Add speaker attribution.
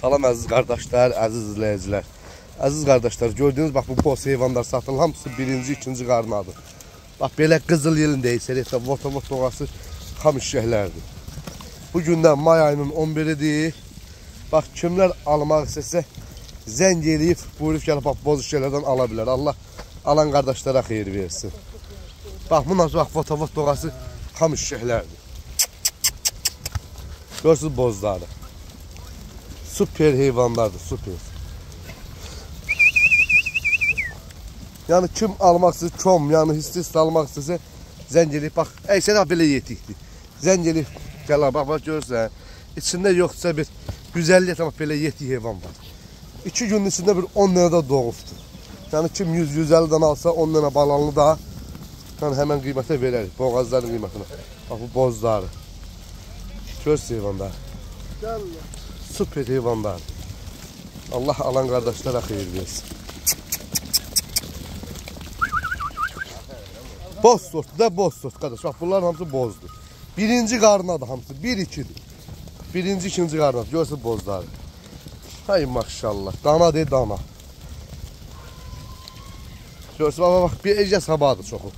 Speaker 1: Salam əziz qardaşlar, əziz izləyicilər. Əziz qardaşlar, gördüyünüz bax bu boz heyvanlar satılır, hamısı birinci, ikinci qarnadır. Bax belə qızıl yelin deyilsə, vot doğası xam işəklərdir. Bugündən may ayının 11-idir. Bax kimlər almaq istəsə zəng eləyib, buyurub gəlib bax boz işəklərdən ala bilər. Allah alan qardaşlara xeyir versin. Bax bundan sonra vot doğası xam işəklərdir. Görsünüz bozları. Süper heyvanlardır, süper. Yəni kim almaq istəyir, kom, yəni hissi almaq istəyirsə zəng eləyib, bax, əksən belə yetikdir. Zəng eləyib, gəl, bax, görürsən, içində yoxdursa bir 150 amma belə yetik heyvan var. 2 günün içində bir 10 dənə də doğubdur. Yəni kim 100-150-dən alsa 10 dənə balanlı da yəni, həmən qiymətə verərik, boğazların qiymətinə. Bax, bu bozları. Görürsən heyvanlar. Süper heyvanlar. Allah alan qardaşlara xeyir versin. Boz sortdur da boz sort qardaş. Bax bunların hamısı bozdur. Birinci qarnadır hamısı. 1-2'dir. Birinci, ikinci qarnadır. Görürsün bozları. Hay maşallah. Dana deyil dana. Görürsün bax bir ecə sabadır çoxu.